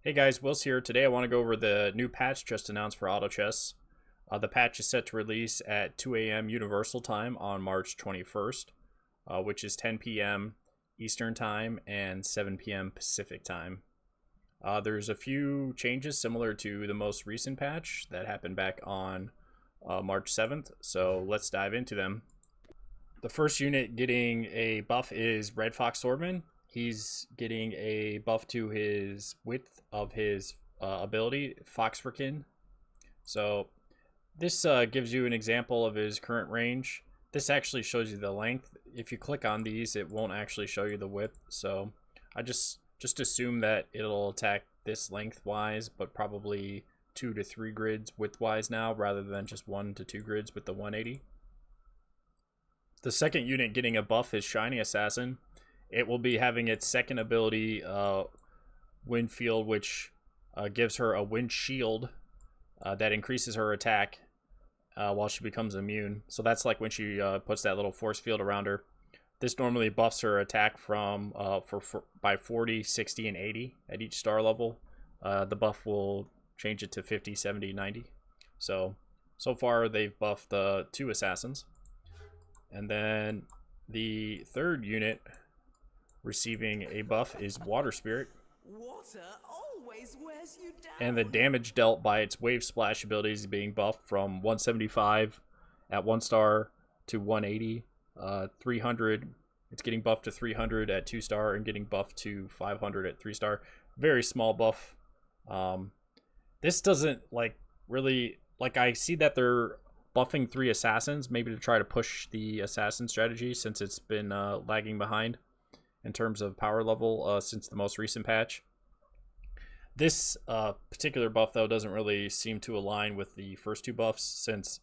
Hey guys, Will's here. Today I want to go over the new patch just announced for Auto Chess. The patch is set to release at 2 a.m. Universal Time on March 21st, which is 10 p.m. Eastern Time and 7 p.m. Pacific Time. There's a few changes similar to the most recent patch that happened back on March 7th, so let's dive into them. The first unit getting a buff is Red Fox Swordman. He's getting a buff to his width of his ability, Foxfreakin. So this gives you an example of his current range. This actually shows you the length. If you click on these, it won't actually show you the width. So I just assume that it'll attack this lengthwise, but probably 2 to 3 grids widthwise now, rather than just 1 to 2 grids with the 180. The second unit getting a buff is Shiny Assassin. It will be having its second ability, Wind Field, which gives her a wind shield that increases her attack while she becomes immune. So that's like when she puts that little force field around her. This normally buffs her attack from by 40, 60, and 80 at each star level. The buff will change it to 50, 70, 90. So far they've buffed 2 assassins. And then the third unit receiving a buff is Water Spirit. Water always wears you down. And the damage dealt by its Wave Splash abilities is being buffed from 175 at 1 star to 180. 300, it's getting buffed to 300 at 2 star and getting buffed to 500 at 3 star. Very small buff. This doesn't really, I see that they're buffing 3 assassins, maybe to try to push the assassin strategy since it's been lagging behind in terms of power level since the most recent patch. This particular buff, though, doesn't really seem to align with the first 2 buffs, since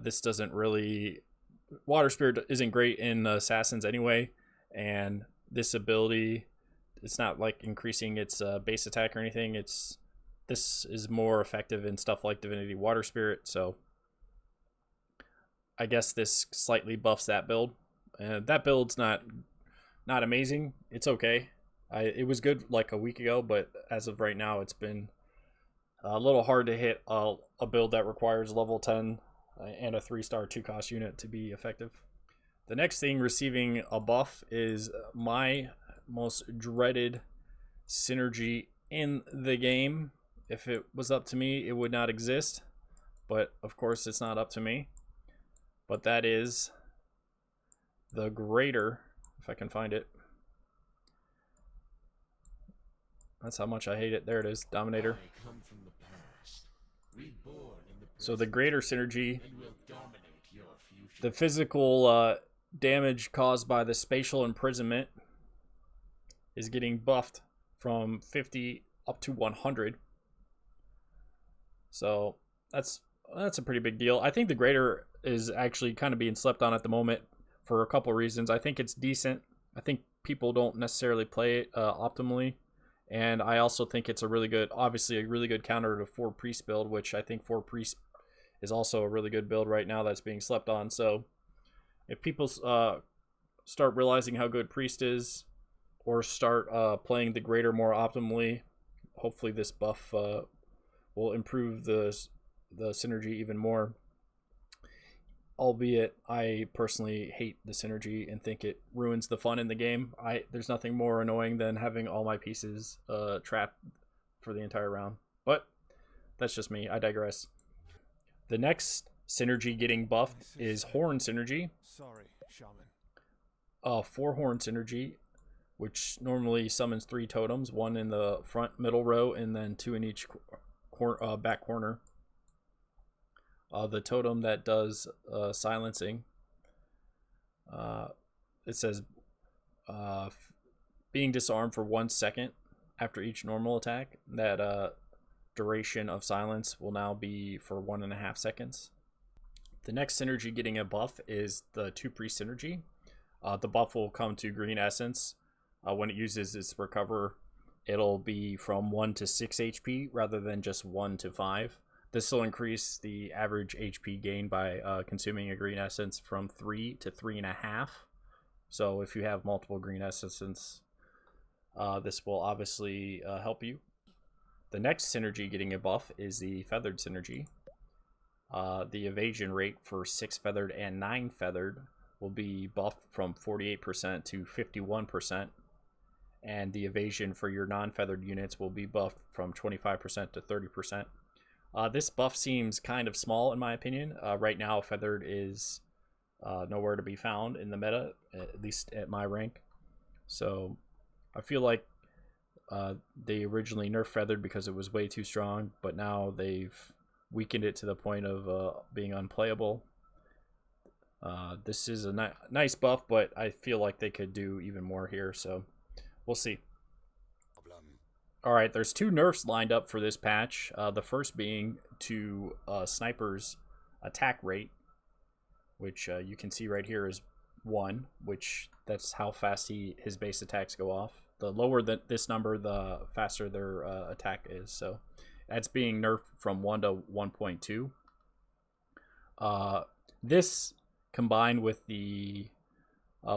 this doesn't really... Water Spirit isn't great in assassins anyway, and this ability, it's not like increasing its base attack or anything. This is more effective in stuff like Divinity Water Spirit, so I guess this slightly buffs that build. And that build's not amazing. It's okay. It was good like a week ago, but as of right now, it's been a little hard to hit a build that requires level 10 and a 3-star 2-cost unit to be effective. The next thing receiving a buff is my most dreaded synergy in the game. If it was up to me, it would not exist, but of course it's not up to me. But that is the Greater, if I can find it. That's how much I hate it. There it is, Dominator. So the Greater synergy, the physical damage caused by the spatial imprisonment is getting buffed from 50 up to 100. So that's a pretty big deal. I think the Greater is actually kind of being slept on at the moment for a couple reasons. I think it's decent. I think people don't necessarily play it optimally. And I also think it's obviously a really good counter to 4 Priest build, which I think 4 Priest is also a really good build right now that's being slept on. So if people start realizing how good Priest is, or start playing the Greater more optimally, hopefully this buff will improve the synergy even more. Albeit I personally hate the synergy and think it ruins the fun in the game. There's nothing more annoying than having all my pieces trapped for the entire round. But that's just me. I digress. The next synergy getting buffed is Horn synergy. Sorry, Shaman. 4 Horn synergy, which normally summons 3 totems, 1 in the front middle row and then 2 in each back corner. The totem that does silencing, it says being disarmed for 1 second after each normal attack. That duration of silence will now be for 1.5 seconds. The next synergy getting a buff is the 2 Priest synergy. The buff will come to Green Essence. When it uses its recover, it'll be from 1 to 6 HP rather than just 1 to 5. This will increase the average HP gain by consuming a Green Essence from 3 to 3.5. So if you have multiple Green Essences, this will obviously help you. The next synergy getting a buff is the feathered synergy. The evasion rate for 6 feathered and 9 feathered will be buffed from 48% to 51%. And the evasion for your non-feathered units will be buffed from 25% to 30%. This buff seems kind of small in my opinion. Right now, feathered is nowhere to be found in the meta, at least at my rank. So I feel like they originally nerfed feathered because it was way too strong, but now they've weakened it to the point of being unplayable. This is a nice buff, but I feel like they could do even more here, so we'll see. Alright, there's 2 nerfs lined up for this patch. The first being to Sniper's attack rate, which you can see right here is 1, which that's how fast his base attacks go off. The lower this number, the faster their attack is. So that's being nerfed from 1 to 1.2. This combined with the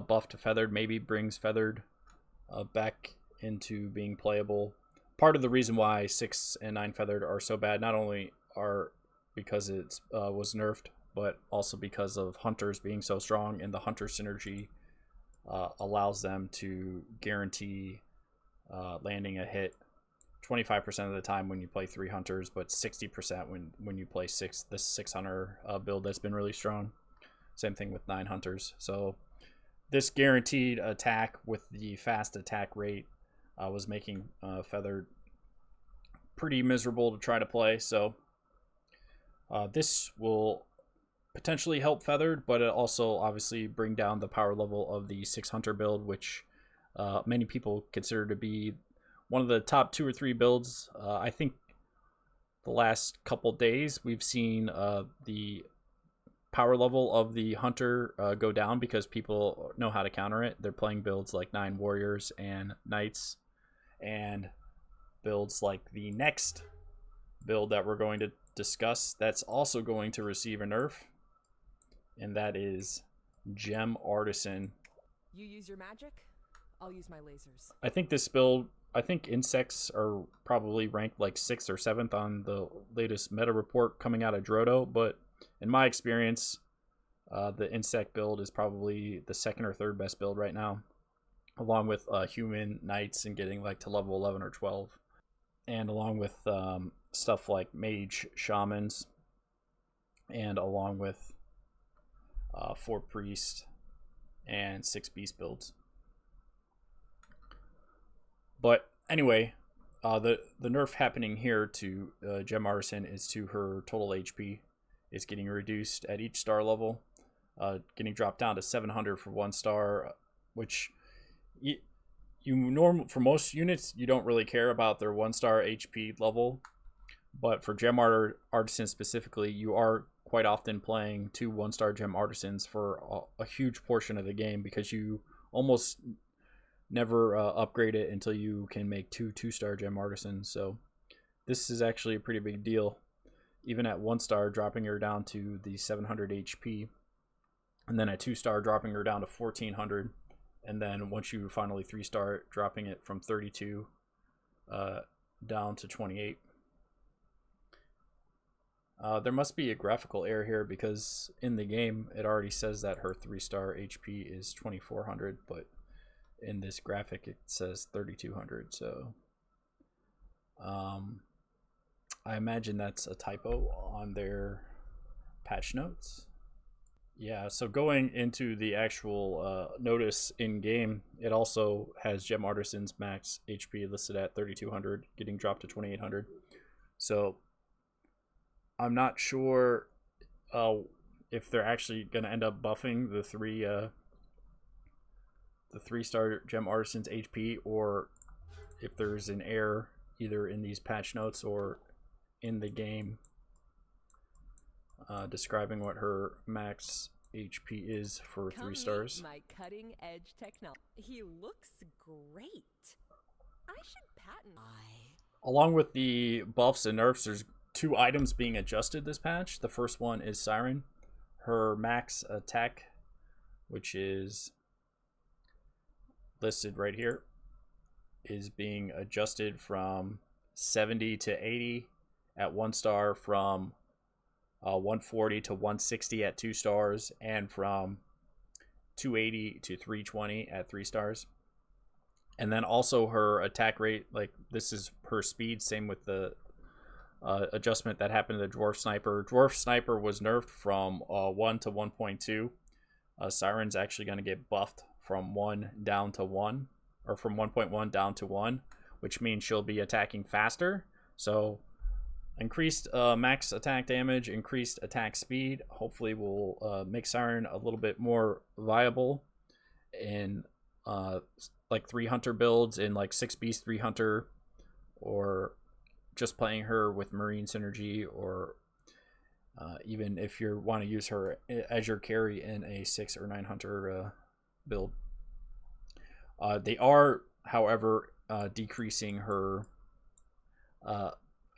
buff to feathered maybe brings feathered back into being playable. Part of the reason why 6 and 9 feathered are so bad not only are because it was nerfed, but also because of hunters being so strong, and the hunter synergy allows them to guarantee landing a hit 25% of the time when you play 3 hunters, but 60% when you play the 6 hunter build that's been really strong. Same thing with 9 hunters. So this guaranteed attack with the fast attack rate was making feathered pretty miserable to try to play. So this will potentially help feathered, but it also obviously bring down the power level of the 6 hunter build, which many people consider to be one of the top 2 or 3 builds. I think the last couple days we've seen the power level of the hunter go down because people know how to counter it. They're playing builds like 9 warriors and knights, and builds like the next build that we're going to discuss that's also going to receive a nerf, and that is Gem Artisan. You use your magic, I'll use my lasers. I think this build, I think insects are probably ranked like 6th or 7th on the latest meta report coming out of Drodo, but in my experience, the insect build is probably the 2nd or 3rd best build right now, along with human knights and getting like to level 11 or 12, and along with stuff like mage shamans, and along with 4 priest and 6 beast builds. But anyway, the nerf happening here to Gem Artisan is to her total HP. It's getting reduced at each star level, getting dropped down to 700 for 1 star, which for most units you don't really care about their 1 star HP level, but for Gem Artisan specifically, you are quite often playing 2 1-star Gem Artisans for a huge portion of the game, because you almost never upgrade it until you can make 2 2-star Gem Artisans. So this is actually a pretty big deal, even at 1 star dropping her down to the 700 HP, and then at 2 star dropping her down to 1400, and then once you finally 3 star dropping it from 32 down to 28. There must be a graphical error here, because in the game it already says that her 3-star HP is 2400, but in this graphic it says 3200. So I imagine that's a typo on their patch notes. Yeah, so going into the actual notice in game, it also has Gem Artisan's max HP listed at 3200, getting dropped to 2800. So I'm not sure if they're actually going to end up buffing the 3-star Gem Artisan's HP, or if there's an error either in these patch notes or in the game describing what her max HP is for 3 stars. My cutting edge technology. He looks great. I should patent. Along with the buffs and nerfs, there's 2 items being adjusted this patch. The first one is Siren. Her max attack, which is listed right here, is being adjusted from 70 to 80 at 1 star, from 140 to 160 at 2 stars, and from 280 to 320 at 3 stars. And then also her attack rate, like this is her speed, same with the adjustment that happened to the Dwarf Sniper. Dwarf Sniper was nerfed from 1 to 1.2. Siren's actually going to get buffed from 1 down to 1, or from 1.1 down to 1, which means she'll be attacking faster. So increased max attack damage, increased attack speed, hopefully will make Siren a little bit more viable in like 3 hunter builds, in like 6 beast 3 hunter, or just playing her with Marine synergy, or even if you want to use her as your carry in a 6 or 9 hunter build. They are, however, decreasing her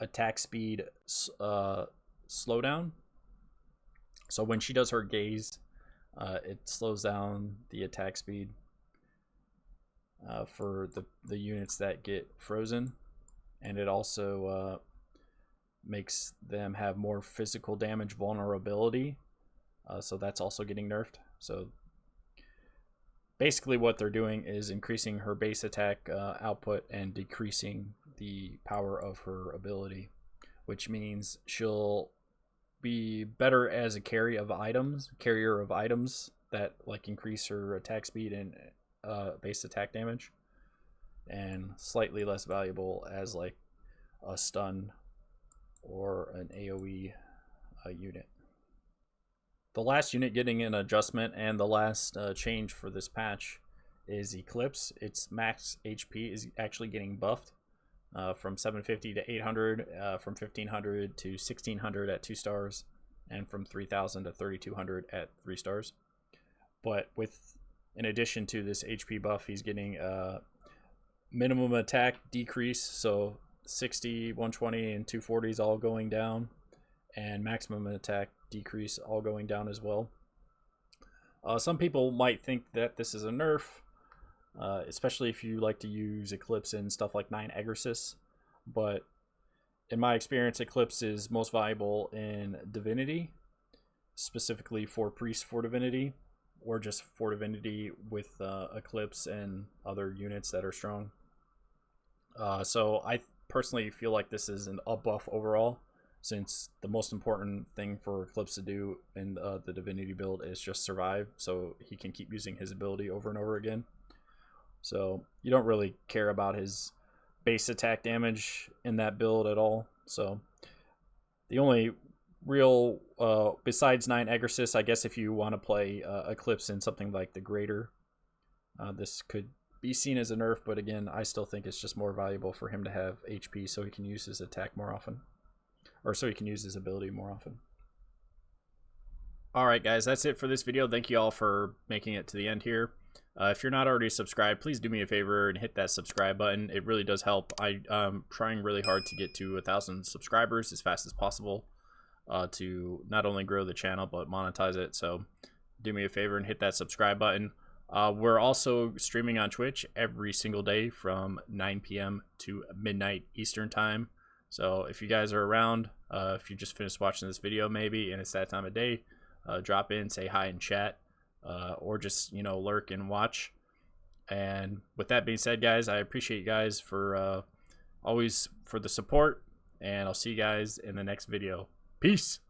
attack speed slowdown. So when she does her gaze, it slows down the attack speed for the units that get frozen, and it also makes them have more physical damage vulnerability, so that's also getting nerfed. So basically what they're doing is increasing her base attack output and decreasing the power of her ability, which means she'll be better as a carrier of items that like increase her attack speed and base attack damage, and slightly less valuable as like a stun or an AoE unit. The last unit getting an adjustment and the last change for this patch is Eclipse. Its max HP is actually getting buffed from 750 to 800, from 1500 to 1600 at 2 stars, and from 3000 to 3200 at 3 stars. But with, in addition to this HP buff, he's getting minimum attack decrease, so 60, 120, and 240 is all going down, and maximum attack decrease all going down as well. Some people might think that this is a nerf, especially if you like to use Eclipse in stuff like 9 Aggressus, but in my experience, Eclipse is most valuable in Divinity, specifically for Priest for Divinity, or just for Divinity with Eclipse and other units that are strong. So I personally feel like this is a buff overall, since the most important thing for Eclipse to do in the Divinity build is just survive, so he can keep using his ability over and over again. So you don't really care about his base attack damage in that build at all. So the only real, besides 9 Aggressus, I guess if you want to play Eclipse in something like the Greater, this could be seen as a nerf, but again, I still think it's just more valuable for him to have HP so he can use his attack more often, or so he can use his ability more often. Alright guys, that's it for this video. Thank you all for making it to the end here. If you're not already subscribed, please do me a favor and hit that subscribe button. It really does help. I'm trying really hard to get to 1,000 subscribers as fast as possible, to not only grow the channel but monetize it. So do me a favor and hit that subscribe button. We're also streaming on Twitch every single day from 9 p.m. to midnight Eastern time. So if you guys are around, if you just finished watching this video maybe and it's that time of day, drop in, say hi in chat, or just, you know, lurk and watch. And with that being said, guys, I appreciate you guys for always for the support, and I'll see you guys in the next video. Peace.